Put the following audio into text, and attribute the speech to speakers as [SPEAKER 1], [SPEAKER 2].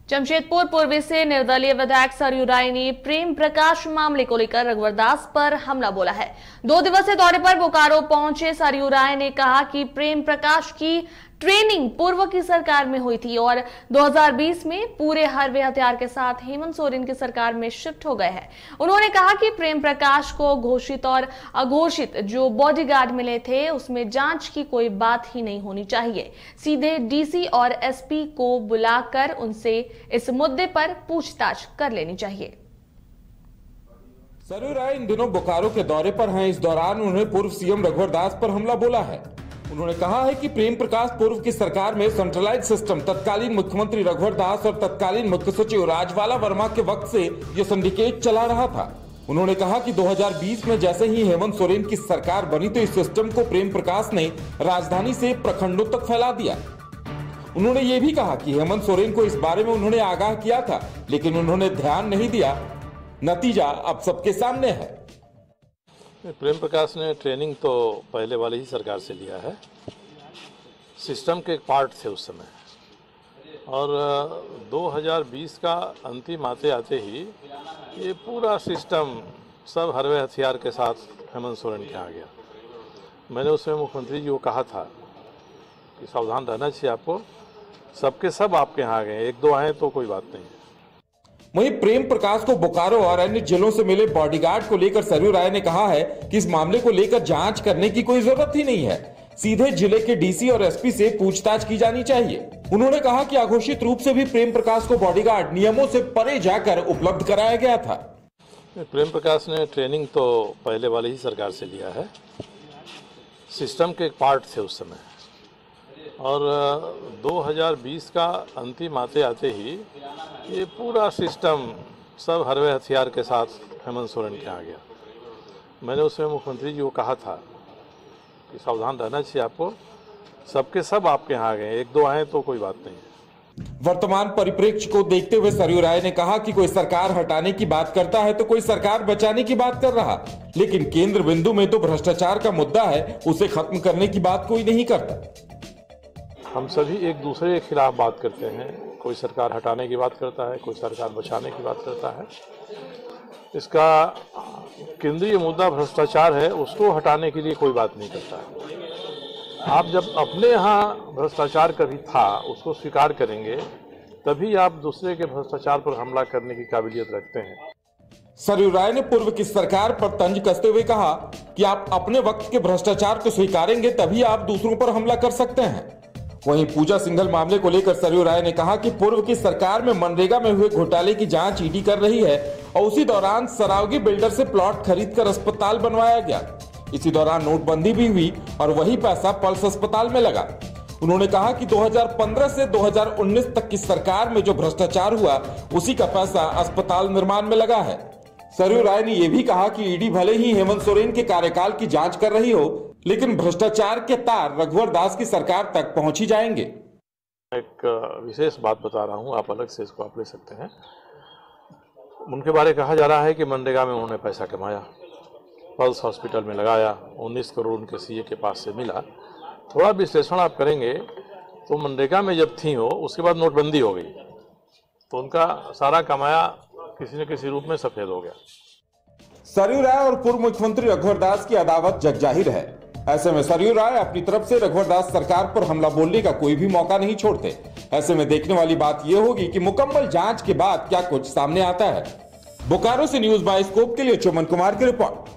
[SPEAKER 1] जमशेदपुर पूर्वी से निर्दलीय विधायक सरयू राय ने प्रेम प्रकाश मामले को लेकर रघुवर दास पर हमला बोला है। 2 दिवसीय दौरे पर बोकारो पहुंचे सरयू राय ने कहा कि प्रेम प्रकाश की ट्रेनिंग पूर्व की सरकार में हुई थी और 2020 में पूरे हरवे हथियार के साथ हेमंत सोरेन की सरकार में शिफ्ट हो गए हैं। उन्होंने कहा कि प्रेम प्रकाश को घोषित और अघोषित जो बॉडीगार्ड मिले थे उसमें जांच की कोई बात ही नहीं होनी चाहिए। सीधे डीसी और एसपी को बुलाकर उनसे इस मुद्दे पर पूछताछ कर लेनी चाहिए।
[SPEAKER 2] सरयू राय इन दिनों बोकारो के दौरे पर हैं। इस दौरान उन्होंने पूर्व सीएम रघुवर दास पर हमला बोला है। उन्होंने कहा है कि प्रेम प्रकाश पूर्व की सरकार में सेंट्रलाइज सिस्टम तत्कालीन मुख्यमंत्री रघुवर दास और तत्कालीन मुख्य सचिव राजवाला वर्मा के वक्त से ये सिंडिकेट चला रहा था। उन्होंने कहा कि 2020 में जैसे ही हेमंत सोरेन की सरकार बनी तो इस सिस्टम को प्रेम प्रकाश ने राजधानी से प्रखंडों तक फैला दिया। उन्होंने ये भी कहा कि हेमंत सोरेन को इस बारे में उन्होंने आगाह किया था, लेकिन उन्होंने ध्यान नहीं दिया। नतीजा अब सबके सामने है।
[SPEAKER 3] प्रेम प्रकाश ने ट्रेनिंग तो पहले वाली ही सरकार से लिया है। सिस्टम के एक पार्ट थे उस समय, और 2020 का अंतिम आते आते ही ये पूरा सिस्टम सब हरवे हथियार के साथ हेमंत सोरेन के आ गया। मैंने उस समय मुख्यमंत्री जी को कहा था कि सावधान रहना चाहिए आपको, सबके सब आपके यहाँ आ गए, 1-2 आए तो कोई बात नहीं।
[SPEAKER 2] वहीं प्रेम प्रकाश को बोकारो और अन्य जिलों से मिले बॉडीगार्ड को लेकर सरयू राय ने कहा है कि इस मामले को लेकर जांच करने की कोई जरूरत ही नहीं है। सीधे जिले के डीसी और एसपी से पूछताछ की जानी चाहिए। उन्होंने कहा कि अघोषित रूप से भी प्रेम प्रकाश को बॉडीगार्ड नियमों से परे जाकर उपलब्ध कराया गया था।
[SPEAKER 3] प्रेम प्रकाश ने ट्रेनिंग तो पहले वाली ही सरकार से लिया है। सिस्टम के एक पार्ट थे उस समय, और 2020 का अंतिम आते आते ही ये पूरा सिस्टम सब हरवे हथियार के साथ हेमंत सोरेन के आ गया। मैंने उस समय मुख्यमंत्री जी को कहा था कि सावधान रहना चाहिए आपको, सबके सब आपके यहाँ आ गए, 1-2 आए तो कोई बात नहीं।
[SPEAKER 2] वर्तमान परिप्रेक्ष्य को देखते हुए सरयू राय ने कहा कि कोई सरकार हटाने की बात करता है तो कोई सरकार बचाने की बात कर रहा, लेकिन केंद्र बिंदु में तो भ्रष्टाचार का मुद्दा है, उसे खत्म करने की बात कोई नहीं करता।
[SPEAKER 3] हम सभी एक दूसरे के खिलाफ बात करते हैं। कोई सरकार हटाने की बात करता है, कोई सरकार बचाने की बात करता है। इसका केंद्रीय मुद्दा भ्रष्टाचार है, उसको हटाने के लिए कोई बात नहीं करता है। आप जब अपने यहाँ भ्रष्टाचार कभी था उसको स्वीकार करेंगे, तभी आप दूसरे के भ्रष्टाचार पर हमला करने की काबिलियत रखते हैं।
[SPEAKER 2] सरयू राय ने पूर्व की सरकार पर तंज कसते हुए कहा कि आप अपने वक्त के भ्रष्टाचार को स्वीकारेंगे तभी आप दूसरों पर हमला कर सकते हैं। वहीं पूजा सिंघल मामले को लेकर सरयू राय ने कहा कि पूर्व की सरकार में मनरेगा में हुए घोटाले की जांच ईडी कर रही है और उसी दौरान सरावगी बिल्डर से प्लॉट खरीदकर अस्पताल बनवाया गया। इसी दौरान नोटबंदी भी हुई और वही पैसा पल्स अस्पताल में लगा। उन्होंने कहा कि 2015 से 2019 तक की सरकार में जो भ्रष्टाचार हुआ उसी का पैसा अस्पताल निर्माण में लगा है। सरयू राय ने यह भी कहा कि ईडी भले ही हेमंत सोरेन के कार्यकाल की जांच कर रही हो, लेकिन भ्रष्टाचार के तार रघुवर दास की सरकार तक पहुंच ही जाएंगे।
[SPEAKER 3] एक विशेष बात बता रहा हूं, आप अलग से इसको आप ले सकते हैं। उनके बारे कहा जा रहा है कि मनरेगा में उन्होंने पैसा कमाया, पल्स हॉस्पिटल में लगाया, 19 करोड़ उनके सीए के पास से मिला। थोड़ा विश्लेषण आप करेंगे तो मनरेगा में जब थी हो, उसके बाद नोटबंदी हो गई तो उनका सारा कमाया किसी न किसी रूप में सफेद हो गया।
[SPEAKER 2] सरयू राय और पूर्व मुख्यमंत्री रघुवर दास की अदावत जगजाहिर है। ऐसे में सरयू राय अपनी तरफ से रघुवर दास सरकार पर हमला बोलने का कोई भी मौका नहीं छोड़ते। ऐसे में देखने वाली बात यह होगी कि मुकम्मल जांच के बाद क्या कुछ सामने आता है। बोकारो से न्यूज़ बाइस्कोप के लिए चुमन कुमार की रिपोर्ट।